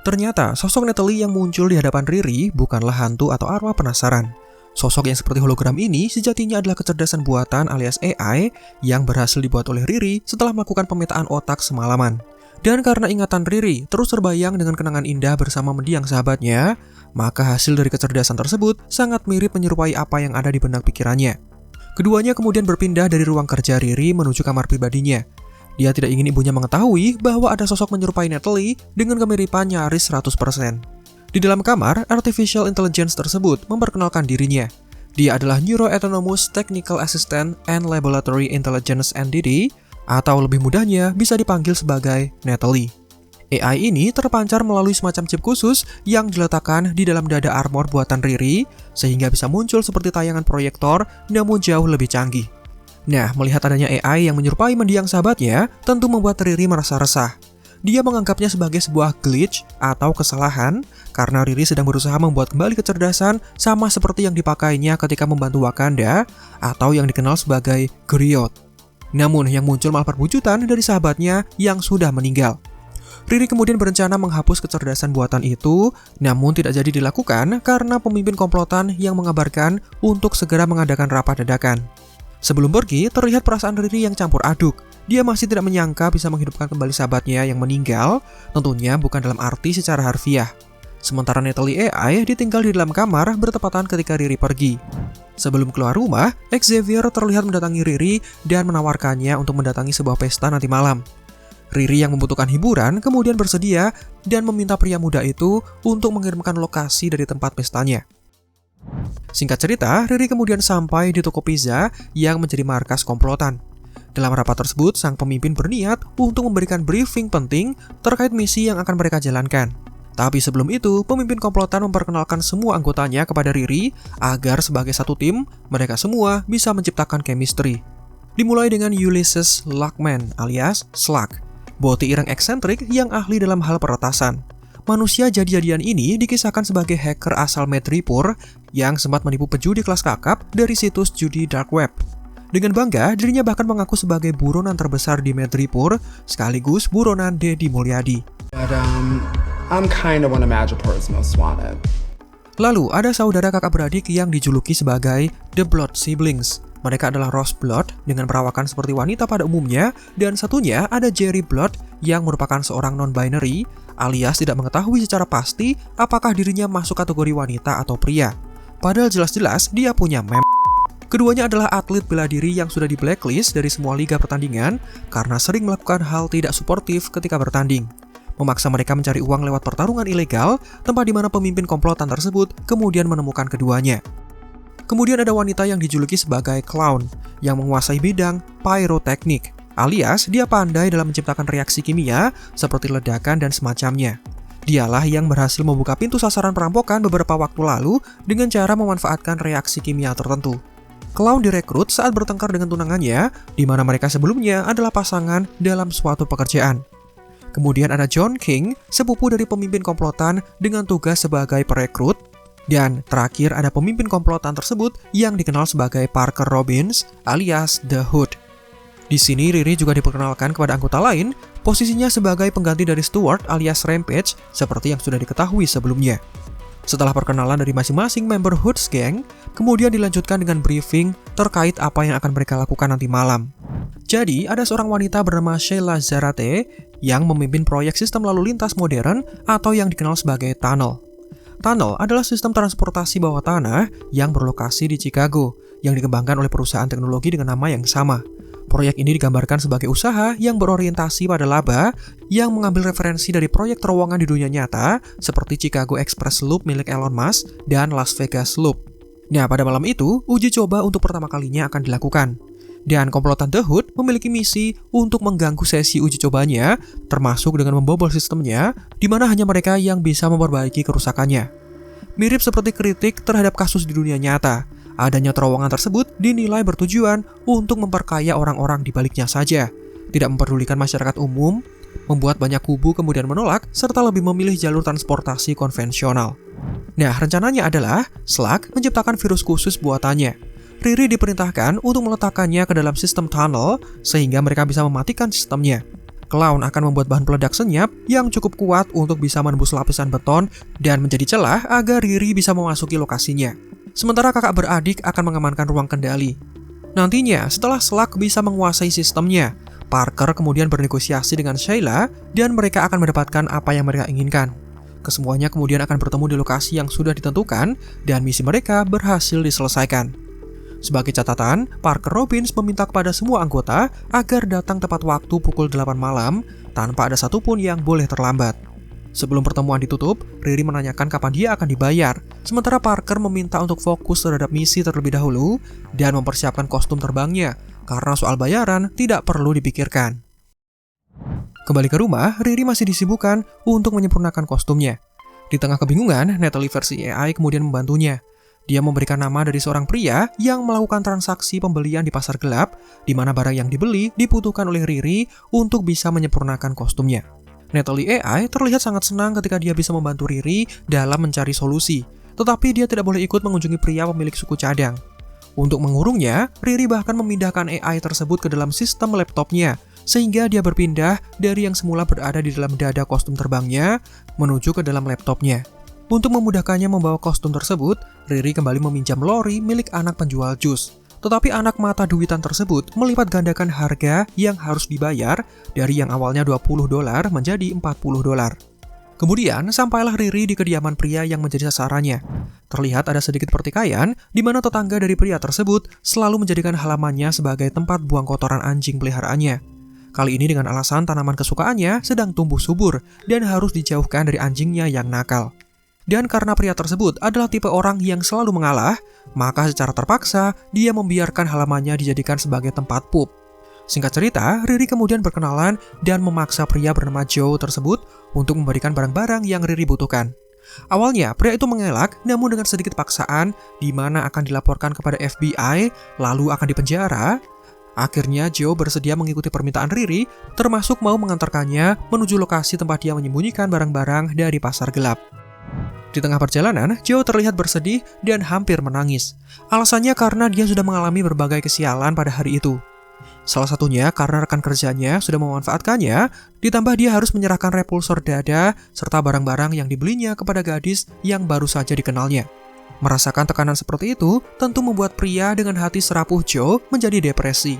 Ternyata sosok Natalie yang muncul di hadapan Riri bukanlah hantu atau arwah penasaran. Sosok yang seperti hologram ini sejatinya adalah kecerdasan buatan alias AI yang berhasil dibuat oleh Riri setelah melakukan pemetaan otak semalaman. Dan karena ingatan Riri terus terbayang dengan kenangan indah bersama mendiang sahabatnya, maka hasil dari kecerdasan tersebut sangat mirip menyerupai apa yang ada di benak pikirannya. Keduanya kemudian berpindah dari ruang kerja Riri menuju kamar pribadinya. Dia tidak ingin ibunya mengetahui bahwa ada sosok menyerupai Natalie dengan kemiripan nyaris 100%. Di dalam kamar, Artificial Intelligence tersebut memperkenalkan dirinya. Dia adalah Neuroautonomous Technical Assistant and Laboratory Intelligence Entity, atau lebih mudahnya bisa dipanggil sebagai Natalie. AI ini terpancar melalui semacam chip khusus yang diletakkan di dalam dada armor buatan Riri, sehingga bisa muncul seperti tayangan proyektor namun jauh lebih canggih. Nah, melihat adanya AI yang menyerupai mendiang sahabatnya, tentu membuat Riri merasa resah. Dia menganggapnya sebagai sebuah glitch atau kesalahan karena Riri sedang berusaha membuat kembali kecerdasan sama seperti yang dipakainya ketika membantu Wakanda atau yang dikenal sebagai Griot. Namun yang muncul malah perwujudan dari sahabatnya yang sudah meninggal. Riri kemudian berencana menghapus kecerdasan buatan itu, namun tidak jadi dilakukan karena pemimpin komplotan yang mengabarkan untuk segera mengadakan rapat dadakan. Sebelum pergi, terlihat perasaan Riri yang campur aduk. Dia masih tidak menyangka bisa menghidupkan kembali sahabatnya yang meninggal, tentunya bukan dalam arti secara harfiah. Sementara Natalie AI ditinggal di dalam kamar bertepatan ketika Riri pergi. Sebelum keluar rumah, Xavier terlihat mendatangi Riri dan menawarkannya untuk mendatangi sebuah pesta nanti malam. Riri yang membutuhkan hiburan kemudian bersedia dan meminta pria muda itu untuk mengirimkan lokasi dari tempat pestanya. Singkat cerita, Riri kemudian sampai di toko pizza yang menjadi markas komplotan. Dalam rapat tersebut, sang pemimpin berniat untuk memberikan briefing penting terkait misi yang akan mereka jalankan. Tapi sebelum itu, pemimpin komplotan memperkenalkan semua anggotanya kepada Riri agar sebagai satu tim, mereka semua bisa menciptakan chemistry. Dimulai dengan Ulysses Luckman alias Slug, boti ireng eksentrik yang ahli dalam hal peretasan. Manusia jadi-jadian ini dikisahkan sebagai hacker asal Madripoor yang sempat menipu pejudi kelas kakap dari situs judi dark web. Dengan bangga, dirinya bahkan mengaku sebagai buronan terbesar di Madripoor, sekaligus buronan Deddy Mulyadi. I'm kind of one of Madripoor's most wanted. Lalu, ada saudara kakak beradik yang dijuluki sebagai The Blood Siblings. Mereka adalah Rose Blood dengan perawakan seperti wanita pada umumnya, dan satunya ada Jerry Blood yang merupakan seorang non-binary, alias tidak mengetahui secara pasti apakah dirinya masuk kategori wanita atau pria. Padahal jelas-jelas dia punya mem. Keduanya adalah atlet bela diri yang sudah di blacklist dari semua liga pertandingan karena sering melakukan hal tidak suportif ketika bertanding. Memaksa mereka mencari uang lewat pertarungan ilegal, tempat di mana pemimpin komplotan tersebut kemudian menemukan keduanya. Kemudian ada wanita yang dijuluki sebagai Clown, yang menguasai bidang pyroteknik, alias dia pandai dalam menciptakan reaksi kimia seperti ledakan dan semacamnya. Dialah yang berhasil membuka pintu sasaran perampokan beberapa waktu lalu dengan cara memanfaatkan reaksi kimia tertentu. Clown direkrut saat bertengkar dengan tunangannya, di mana mereka sebelumnya adalah pasangan dalam suatu pekerjaan. Kemudian ada John King, sepupu dari pemimpin komplotan dengan tugas sebagai perekrut. Dan terakhir ada pemimpin komplotan tersebut yang dikenal sebagai Parker Robbins alias The Hood. Di sini Riri juga diperkenalkan kepada anggota lain, posisinya sebagai pengganti dari Stuart alias Rampage seperti yang sudah diketahui sebelumnya. Setelah perkenalan dari masing-masing member Hood's Gang, kemudian dilanjutkan dengan briefing terkait apa yang akan mereka lakukan nanti malam. Jadi, ada seorang wanita bernama Sheila Zarate yang memimpin proyek sistem lalu lintas modern atau yang dikenal sebagai Tunnel. Tunnel adalah sistem transportasi bawah tanah yang berlokasi di Chicago, yang dikembangkan oleh perusahaan teknologi dengan nama yang sama. Proyek ini digambarkan sebagai usaha yang berorientasi pada laba, yang mengambil referensi dari proyek terowongan di dunia nyata, seperti Chicago Express Loop milik Elon Musk dan Las Vegas Loop. Nah, pada malam itu, uji coba untuk pertama kalinya akan dilakukan. Dan komplotan The Hood memiliki misi untuk mengganggu sesi uji cobanya, termasuk dengan membobol sistemnya, di mana hanya mereka yang bisa memperbaiki kerusakannya. Mirip seperti kritik terhadap kasus di dunia nyata, adanya terowongan tersebut dinilai bertujuan untuk memperkaya orang-orang di baliknya saja, tidak memperdulikan masyarakat umum, membuat banyak kubu kemudian menolak, serta lebih memilih jalur transportasi konvensional. Nah, rencananya adalah Slug menciptakan virus khusus buatannya. Riri diperintahkan untuk meletakkannya ke dalam sistem tunnel sehingga mereka bisa mematikan sistemnya. Clown akan membuat bahan peledak senyap yang cukup kuat untuk bisa menembus lapisan beton dan menjadi celah agar Riri bisa memasuki lokasinya. Sementara kakak beradik akan mengamankan ruang kendali. Nantinya, setelah Slug bisa menguasai sistemnya, Parker kemudian bernegosiasi dengan Sheila dan mereka akan mendapatkan apa yang mereka inginkan. Kesemuanya kemudian akan bertemu di lokasi yang sudah ditentukan dan misi mereka berhasil diselesaikan. Sebagai catatan, Parker Robbins meminta kepada semua anggota agar datang tepat waktu pukul 8 malam tanpa ada satupun yang boleh terlambat. Sebelum pertemuan ditutup, Riri menanyakan kapan dia akan dibayar, sementara Parker meminta untuk fokus terhadap misi terlebih dahulu dan mempersiapkan kostum terbangnya, karena soal bayaran tidak perlu dipikirkan. Kembali ke rumah, Riri masih disibukkan untuk menyempurnakan kostumnya. Di tengah kebingungan, Natalie versi AI kemudian membantunya. Dia memberikan nama dari seorang pria yang melakukan transaksi pembelian di pasar gelap, di mana barang yang dibeli dibutuhkan oleh Riri untuk bisa menyempurnakan kostumnya. Natalie AI terlihat sangat senang ketika dia bisa membantu Riri dalam mencari solusi, tetapi dia tidak boleh ikut mengunjungi pria pemilik suku cadang. Untuk mengurungnya, Riri bahkan memindahkan AI tersebut ke dalam sistem laptopnya, sehingga dia berpindah dari yang semula berada di dalam dada kostum terbangnya menuju ke dalam laptopnya. Untuk memudahkannya membawa kostum tersebut, Riri kembali meminjam lori milik anak penjual jus. Tetapi anak mata duitan tersebut melipat gandakan harga yang harus dibayar dari yang awalnya $20 menjadi $40. Kemudian, sampailah Riri di kediaman pria yang menjadi sasarannya. Terlihat ada sedikit pertikaian, di mana tetangga dari pria tersebut selalu menjadikan halamannya sebagai tempat buang kotoran anjing peliharaannya. Kali ini dengan alasan tanaman kesukaannya sedang tumbuh subur dan harus dijauhkan dari anjingnya yang nakal. Dan karena pria tersebut adalah tipe orang yang selalu mengalah, maka secara terpaksa dia membiarkan halamannya dijadikan sebagai tempat pup. Singkat cerita, Riri kemudian berkenalan dan memaksa pria bernama Joe tersebut untuk memberikan barang-barang yang Riri butuhkan. Awalnya, pria itu mengelak, namun dengan sedikit paksaan, di mana akan dilaporkan kepada FBI, lalu akan dipenjara. Akhirnya, Joe bersedia mengikuti permintaan Riri, termasuk mau mengantarkannya menuju lokasi tempat dia menyembunyikan barang-barang dari pasar gelap. Di tengah perjalanan, Joe terlihat bersedih dan hampir menangis. Alasannya karena dia sudah mengalami berbagai kesialan pada hari itu. Salah satunya karena rekan kerjanya sudah memanfaatkannya, ditambah dia harus menyerahkan repulsor dada serta barang-barang yang dibelinya kepada gadis yang baru saja dikenalnya. Merasakan tekanan seperti itu tentu membuat pria dengan hati serapuh Joe menjadi depresi.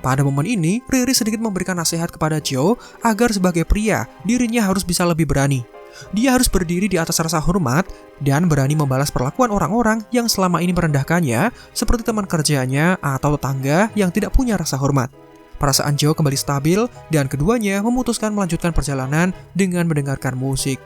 Pada momen ini, Riri sedikit memberikan nasihat kepada Joe agar sebagai pria, dirinya harus bisa lebih berani. Dia harus berdiri di atas rasa hormat dan berani membalas perlakuan orang-orang yang selama ini merendahkannya, seperti teman kerjanya atau tetangga yang tidak punya rasa hormat. Perasaan Joe kembali stabil dan keduanya memutuskan melanjutkan perjalanan dengan mendengarkan musik.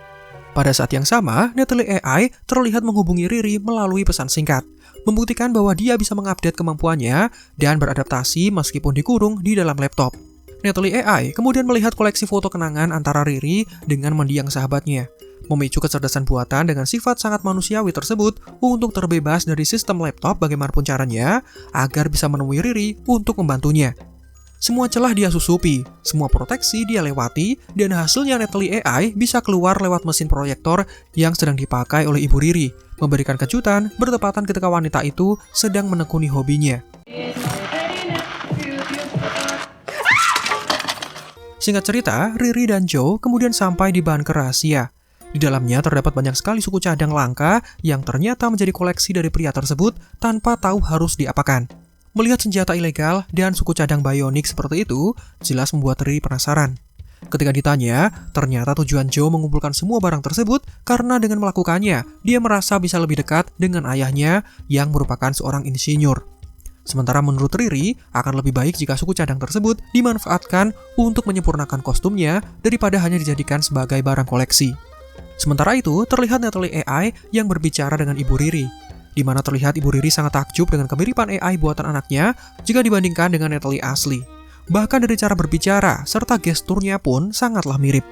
Pada saat yang sama, Natalie AI terlihat menghubungi Riri melalui pesan singkat, membuktikan bahwa dia bisa mengupdate kemampuannya dan beradaptasi meskipun dikurung di dalam laptop. Natalie AI kemudian melihat koleksi foto kenangan antara Riri dengan mendiang sahabatnya, memicu kecerdasan buatan dengan sifat sangat manusiawi tersebut untuk terbebas dari sistem laptop bagaimanapun caranya agar bisa menemui Riri untuk membantunya. Semua celah dia susupi, semua proteksi dia lewati, dan hasilnya Natalie AI bisa keluar lewat mesin proyektor yang sedang dipakai oleh ibu Riri, memberikan kejutan bertepatan ketika wanita itu sedang menekuni hobinya. Singkat cerita, Riri dan Joe kemudian sampai di bunker rahasia. Di dalamnya terdapat banyak sekali suku cadang langka yang ternyata menjadi koleksi dari pria tersebut tanpa tahu harus diapakan. Melihat senjata ilegal dan suku cadang bionik seperti itu, jelas membuat Riri penasaran. Ketika ditanya, ternyata tujuan Joe mengumpulkan semua barang tersebut karena dengan melakukannya, dia merasa bisa lebih dekat dengan ayahnya yang merupakan seorang insinyur. Sementara menurut Riri, akan lebih baik jika suku cadang tersebut dimanfaatkan untuk menyempurnakan kostumnya daripada hanya dijadikan sebagai barang koleksi. Sementara itu, terlihat Natalie AI yang berbicara dengan ibu Riri, di mana terlihat ibu Riri sangat takjub dengan kemiripan AI buatan anaknya jika dibandingkan dengan Natalie asli. Bahkan dari cara berbicara serta gesturnya pun sangatlah mirip.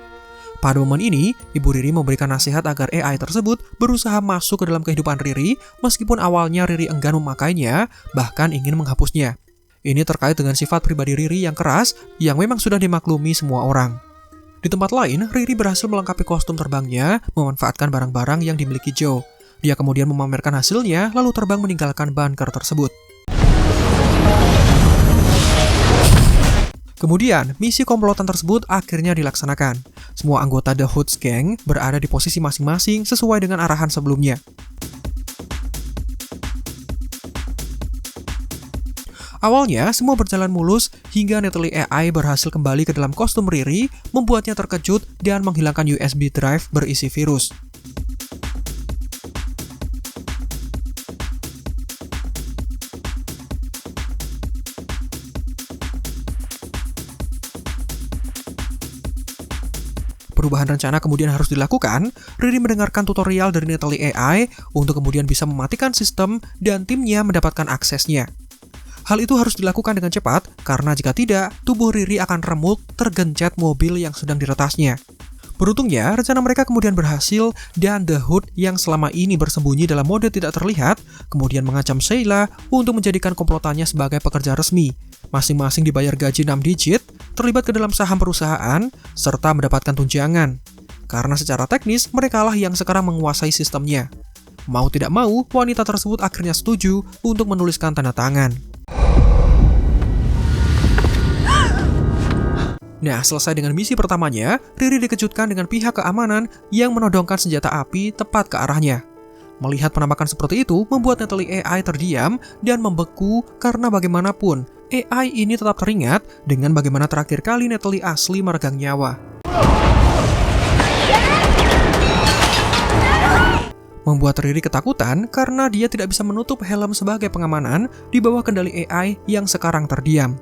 Pada momen ini, ibu Riri memberikan nasihat agar AI tersebut berusaha masuk ke dalam kehidupan Riri meskipun awalnya Riri enggan memakainya, bahkan ingin menghapusnya. Ini terkait dengan sifat pribadi Riri yang keras yang memang sudah dimaklumi semua orang. Di tempat lain, Riri berhasil melengkapi kostum terbangnya, memanfaatkan barang-barang yang dimiliki Joe. Dia kemudian memamerkan hasilnya lalu terbang meninggalkan bunker tersebut. Kemudian, misi komplotan tersebut akhirnya dilaksanakan. Semua anggota The Hoods Gang berada di posisi masing-masing sesuai dengan arahan sebelumnya. Awalnya, semua berjalan mulus hingga Natalie AI berhasil kembali ke dalam kostum Riri, membuatnya terkejut dan menghilangkan USB drive berisi virus. Perubahan rencana kemudian harus dilakukan. Riri mendengarkan tutorial dari Natalie AI untuk kemudian bisa mematikan sistem dan timnya mendapatkan aksesnya. Hal itu harus dilakukan dengan cepat, karena jika tidak, tubuh Riri akan remuk tergencet mobil yang sedang diretasnya. Beruntungnya, rencana mereka kemudian berhasil dan The Hood yang selama ini bersembunyi dalam mode tidak terlihat, kemudian mengancam Sheila untuk menjadikan komplotannya sebagai pekerja resmi. Masing-masing dibayar gaji 6 digit, terlibat ke dalam saham perusahaan, serta mendapatkan tunjangan. Karena secara teknis, merekalah yang sekarang menguasai sistemnya. Mau tidak mau, wanita tersebut akhirnya setuju untuk menuliskan tanda tangan. Nah, selesai dengan misi pertamanya, Riri dikejutkan dengan pihak keamanan yang menodongkan senjata api tepat ke arahnya. Melihat penampakan seperti itu, membuat Natalie AI terdiam dan membeku karena bagaimanapun, AI ini tetap teringat dengan bagaimana terakhir kali Natalie asli meregang nyawa. Membuat Riri ketakutan karena dia tidak bisa menutup helm sebagai pengamanan di bawah kendali AI yang sekarang terdiam.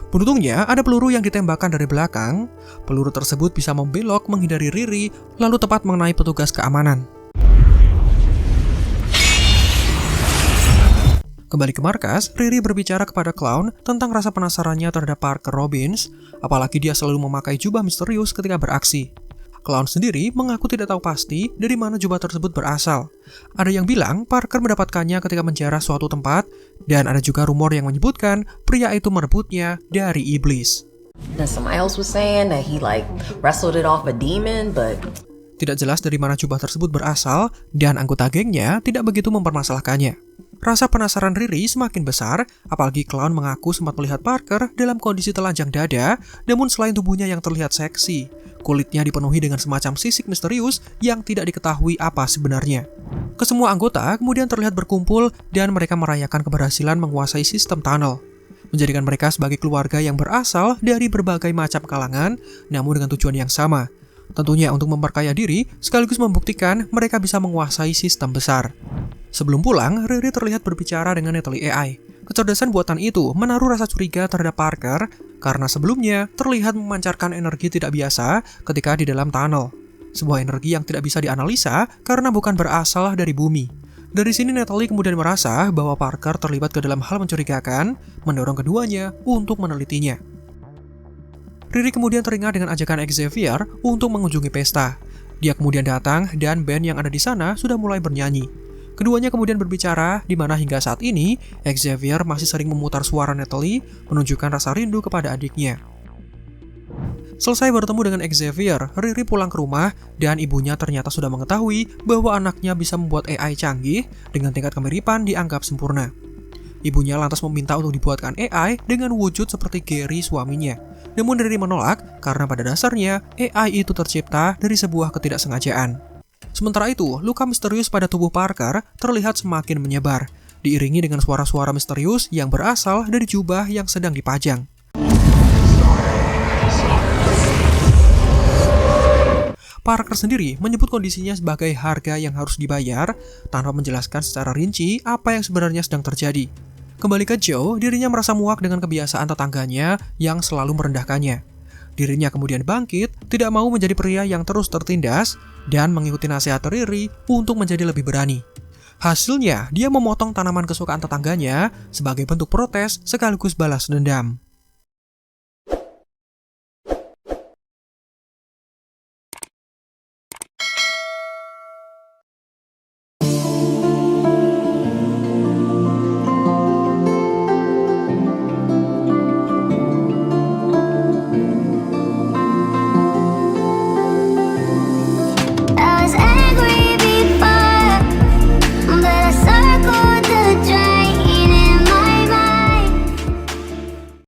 Beruntungnya, ada peluru yang ditembakkan dari belakang. Peluru tersebut bisa membelok menghindari Riri, lalu tepat mengenai petugas keamanan. Kembali ke markas, Riri berbicara kepada Clown tentang rasa penasarannya terhadap Parker Robbins, apalagi dia selalu memakai jubah misterius ketika beraksi. Clown sendiri mengaku tidak tahu pasti dari mana jubah tersebut berasal. Ada yang bilang Parker mendapatkannya ketika menjarah suatu tempat, dan ada juga rumor yang menyebutkan pria itu merebutnya dari iblis. Tidak jelas dari mana jubah tersebut berasal, dan anggota gengnya tidak begitu mempermasalahkannya. Rasa penasaran Riri semakin besar, apalagi Clown mengaku sempat melihat Parker dalam kondisi telanjang dada, namun selain tubuhnya yang terlihat seksi, kulitnya dipenuhi dengan semacam sisik misterius yang tidak diketahui apa sebenarnya. Kesemua anggota kemudian terlihat berkumpul dan mereka merayakan keberhasilan menguasai sistem tunnel, menjadikan mereka sebagai keluarga yang berasal dari berbagai macam kalangan, namun dengan tujuan yang sama. Tentunya untuk memperkaya diri, sekaligus membuktikan mereka bisa menguasai sistem besar. Sebelum pulang, Riri terlihat berbicara dengan Natalie AI. Kecerdasan buatan itu menaruh rasa curiga terhadap Parker karena sebelumnya terlihat memancarkan energi tidak biasa ketika di dalam tunnel. Sebuah energi yang tidak bisa dianalisa karena bukan berasal dari bumi. Dari sini Natalie kemudian merasa bahwa Parker terlibat ke dalam hal mencurigakan, mendorong keduanya untuk menelitinya. Riri kemudian teringat dengan ajakan Xavier untuk mengunjungi pesta. Dia kemudian datang dan band yang ada di sana sudah mulai bernyanyi. Keduanya kemudian berbicara di mana hingga saat ini Xavier masih sering memutar suara Natalie menunjukkan rasa rindu kepada adiknya. Selesai bertemu dengan Xavier, Riri pulang ke rumah dan ibunya ternyata sudah mengetahui bahwa anaknya bisa membuat AI canggih dengan tingkat kemiripan dianggap sempurna. Ibunya lantas meminta untuk dibuatkan AI dengan wujud seperti Gary suaminya. Namun Riri menolak karena pada dasarnya AI itu tercipta dari sebuah ketidaksengajaan. Sementara itu, luka misterius pada tubuh Parker terlihat semakin menyebar, diiringi dengan suara-suara misterius yang berasal dari jubah yang sedang dipajang. Parker sendiri menyebut kondisinya sebagai harga yang harus dibayar tanpa menjelaskan secara rinci apa yang sebenarnya sedang terjadi. Kembali ke Joe, dirinya merasa muak dengan kebiasaan tetangganya yang selalu merendahkannya. Dirinya kemudian bangkit, tidak mau menjadi pria yang terus tertindas, dan mengikuti nasihat Riri untuk menjadi lebih berani. Hasilnya, dia memotong tanaman kesukaan tetangganya sebagai bentuk protes sekaligus balas dendam.